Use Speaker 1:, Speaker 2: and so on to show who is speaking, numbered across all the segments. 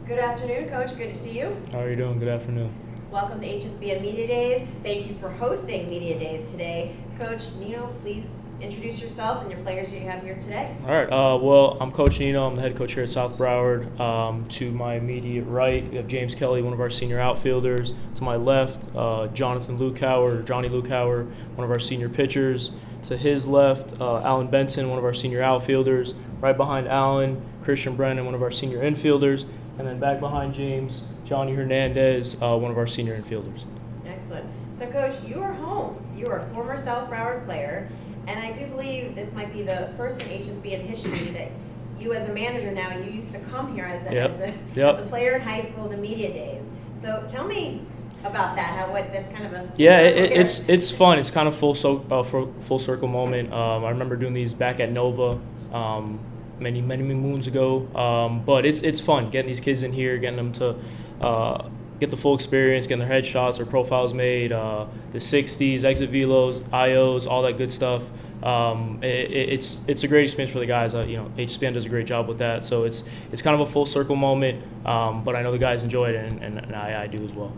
Speaker 1: Good afternoon, Coach. Good to see you.
Speaker 2: How are you doing? Good afternoon.
Speaker 1: Welcome to HSBN Media Days. Thank you for hosting Media Days today. Coach Nino, please introduce yourself and your players you have here today.
Speaker 2: All right. Well, I'm Coach Nino. I'm the head coach here at South Broward. To my immediate right, we have James Kelly, one of our senior outfielders. To my left, Johnny Lukauer, one of our senior pitchers. To his left, Alan Benson, one of our senior outfielders. Right behind Alan, Christian Brennan, one of our senior infielders. And then back behind James, Johnny Hernandez, one of our senior infielders.
Speaker 1: Excellent. So, Coach, you are home. You are a former South Broward player, and I do believe this might be the first in HSBN history that you, as a manager now, you used to come here as a player in high school to Media Days. So, tell me about that. That's kind of a
Speaker 2: it's fun. It's kind of full circle moment. I remember doing these back at Nova. Many moons ago, but it's fun getting these kids in here, getting them to get the full experience, getting their headshots, their profiles made, the 60s, exit velos, IOs, all that good stuff. It's a great experience for the guys. HSBN does a great job with that, so it's kind of a full circle moment. But I know the guys enjoy it, and I do as well.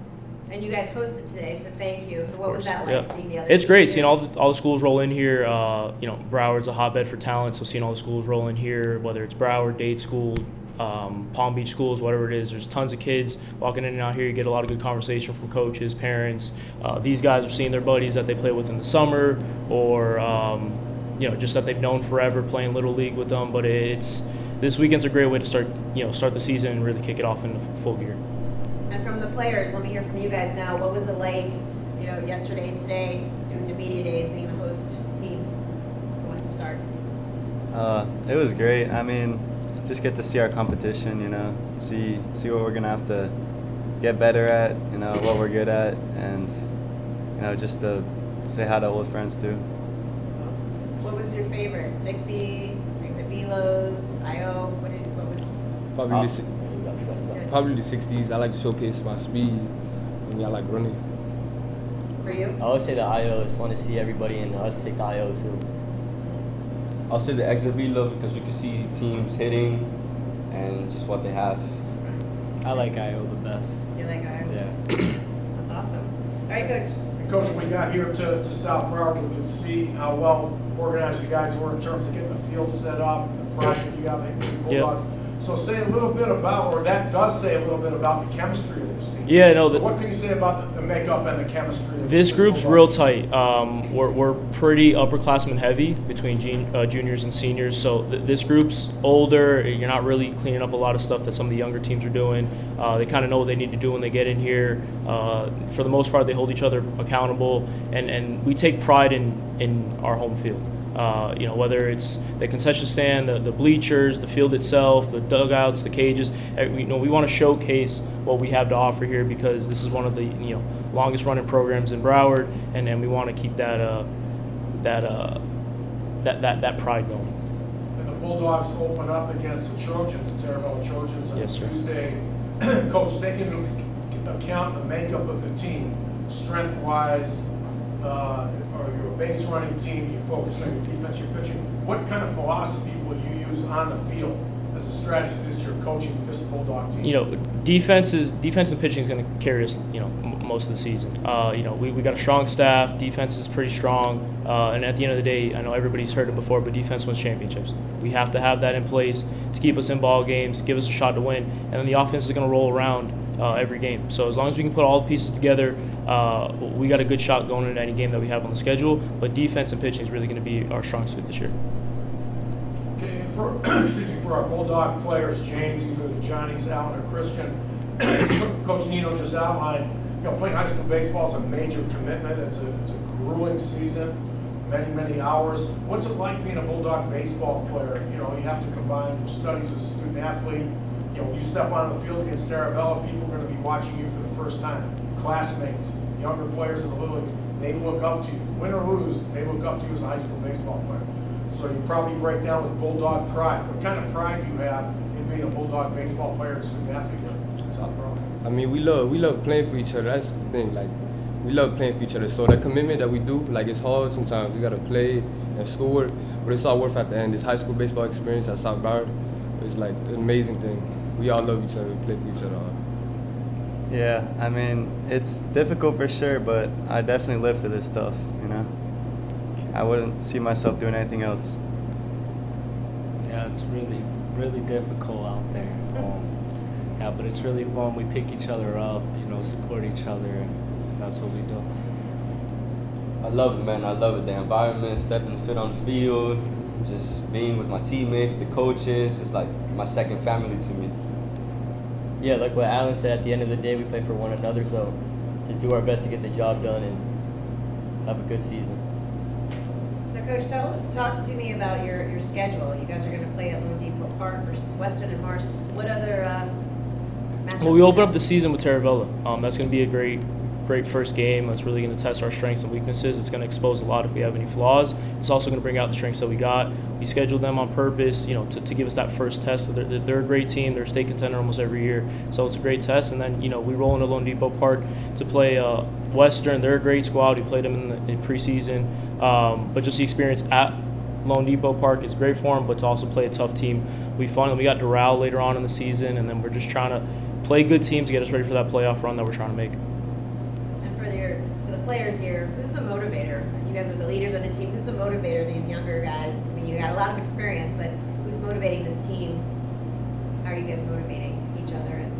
Speaker 1: And you guys hosted today, so thank you. So what was that like, seeing the other
Speaker 2: It's great
Speaker 1: teams
Speaker 2: seeing all the schools roll in here. Broward's a hotbed for talent, so seeing all the schools roll in here, whether it's Broward, Dade School, Palm Beach schools, whatever it is, there's tons of kids walking in and out here. You get a lot of good conversation from coaches, parents. These guys are seeing their buddies that they play with in the summer, or just that they've known forever, playing Little League with them. But this weekend's a great way to start the season and really kick it off in full gear.
Speaker 1: And from the players, let me hear from you guys now. What was it like, yesterday and today, doing the Media Days, being the host team? Who wants to start?
Speaker 3: It was great. I mean, just get to see our competition, see what we're gonna have to get better at, what we're good at, and just to say hi to old friends too.
Speaker 1: That's awesome. What was your favorite? 60, exit velos, IO? What was?
Speaker 4: Probably the 60s. I like to showcase my speed, and I like running.
Speaker 1: For you?
Speaker 5: I would say the IO. It's fun to see everybody and us take the IO too.
Speaker 6: I'll say the exit velo because we can see teams hitting and just what they have.
Speaker 7: I like IO the best.
Speaker 1: You like IO?
Speaker 7: Yeah.
Speaker 1: That's awesome. All right, Coach.
Speaker 8: Coach, when we got here to South Broward, we could see how well organized you guys were in terms of getting the field set up, the pride that you got in these Bulldogs.
Speaker 2: Yep.
Speaker 8: So say a little bit about, or that does say a little bit about the chemistry of this team.
Speaker 2: Yeah, no.
Speaker 8: So what can you say about the makeup and the chemistry of
Speaker 2: This group's real
Speaker 8: Bulldog?
Speaker 2: tight. We're pretty upperclassmen heavy between juniors and seniors. So this group's older. You're not really cleaning up a lot of stuff that some of the younger teams are doing. They kind of know what they need to do when they get in here. For the most part, they hold each other accountable, and we take pride in our home field. Whether it's the concession stand, the bleachers, the field itself, the dugouts, the cages. We want to showcase what we have to offer here because this is one of the longest running programs in Broward, and we want to keep that pride going.
Speaker 8: And the Bulldogs open up against the Trojans, the Terravella Trojans, on
Speaker 2: Yes, sir.
Speaker 8: Tuesday. Coach, taking into account the makeup of the team, strength-wise, or you're a base running team, you focus on your defense, your pitching. What kind of philosophy will you use on the field as a strategy this year coaching this Bulldog team?
Speaker 2: Defense and pitching is going to carry us, most of the season. We got a strong staff. Defense is pretty strong, and at the end of the day, I know everybody's heard it before, but defense wins championships. We have to have that in place to keep us in ball games, give us a shot to win, and then the offense is going to roll around every game. So as long as we can put all the pieces together, we got a good shot going into any game that we have on the schedule. But defense and pitching is really going to be our strong suit this year.
Speaker 8: Okay, and for our Bulldog players, James, either the Johnny's, Alan, or Christian, as Coach Nino just outlined, playing high school baseball is a major commitment. It's a grueling season, many hours. What's it like being a Bulldog baseball player? You have to combine your studies as a student athlete. When you step on the field against Terravella, people are going to be watching you for the first time. Classmates, younger players in the Little Leagues, they look up to you. Win or lose, they look up to you as a high school baseball player. So you probably break down with Bulldog pride. What kind of pride do you have in being a Bulldog baseball player and student athlete in South Broward?
Speaker 4: I mean, we love playing for each other. That's the thing. Like, we love playing for each other. So that commitment that we do, it's hard sometimes. We got to play and score, but it's all worth at the end. This high school baseball experience at South Broward is an amazing thing. we all love each other. We play for each other.
Speaker 3: Yeah, I mean, it's difficult for sure, but I definitely live for this stuff, you know? I wouldn't see myself doing anything else.
Speaker 7: Yeah, it's really, really difficult out there. Yeah, but it's really fun. We pick each other up, support each other, and that's what we do.
Speaker 6: I love it, man. I love it. The environment, stepping fit on the field, just being with my teammates, the coaches. It's like my second family to me.
Speaker 5: Yeah, like what Alan said, at the end of the day, we play for one another, so just do our best to get the job done and have a good season.
Speaker 1: So, Coach, talk to me about your schedule. You guys are going to play at Lone Depot Park versus Western in March. What other matchups?
Speaker 2: Well, we open up the season with Taravella. That's going to be a great first game. That's really going to test our strengths and weaknesses. It's going to expose a lot if we have any flaws. It's also going to bring out the strengths that we got. We scheduled them on purpose, to give us that first test. They're a great team. They're a state contender almost every year, so it's a great test. And then, we roll into Lone Depot Park to play Western. They're a great squad. We played them in preseason, but just the experience at Lone Depot Park is great for them. But to also play a tough team, we fun. And we got Doral later on in the season, and then we're just trying to play good teams to get us ready for that playoff run that we're trying to make.
Speaker 1: For the players here, who's the motivator? You guys are the leaders of the team. Who's the motivator of these younger guys? I mean, you got a lot of experience, but who's motivating this team? How are you guys motivating each other? And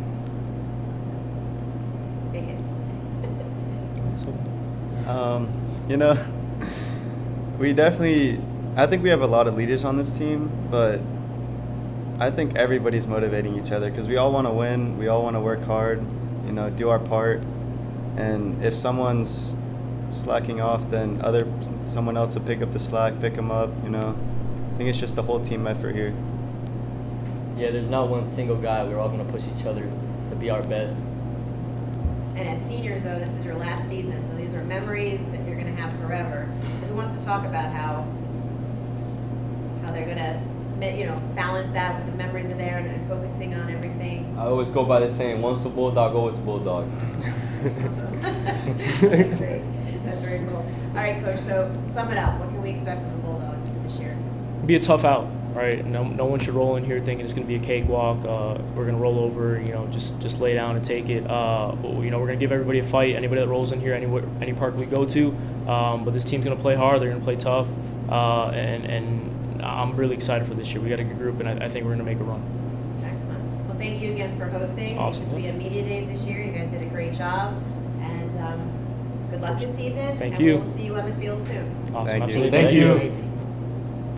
Speaker 1: take it.
Speaker 3: I think we have a lot of leaders on this team, but I think everybody's motivating each other because we all want to win. We all want to work hard, do our part. And if someone's slacking off, then someone else will pick up the slack, pick them up, I think it's just the whole team effort here.
Speaker 5: Yeah, there's not one single guy. We're all going to push each other to be our best.
Speaker 1: And as seniors, though, this is your last season, so these are memories that you're going to have forever. So who wants to talk about how they're going to, balance that with the memories are there and focusing on everything?
Speaker 6: I always go by the saying, once a Bulldog, always a Bulldog.
Speaker 1: Awesome. That's great. That's very cool. All right, Coach, so sum it up. What can we expect from the Bulldogs this year?
Speaker 2: Be a tough out, right? No one should roll in here thinking it's going to be a cakewalk. We're going to roll over, just lay down and take it. We're going to give everybody a fight. Anybody that rolls in here, any park we go to. But this team's going to play hard. They're going to play tough. And I'm really excited for this year. We got a good group, and I think we're going to make a run.
Speaker 1: Excellent. Well, thank you again for hosting
Speaker 2: Awesome.
Speaker 1: HSBN Media Days this year. You guys did a great job. And good luck this season.
Speaker 2: Thank
Speaker 1: and
Speaker 2: you.
Speaker 1: We'll see you on the field soon.
Speaker 2: Awesome.
Speaker 3: Thank you.
Speaker 2: Absolutely.
Speaker 6: Thank you.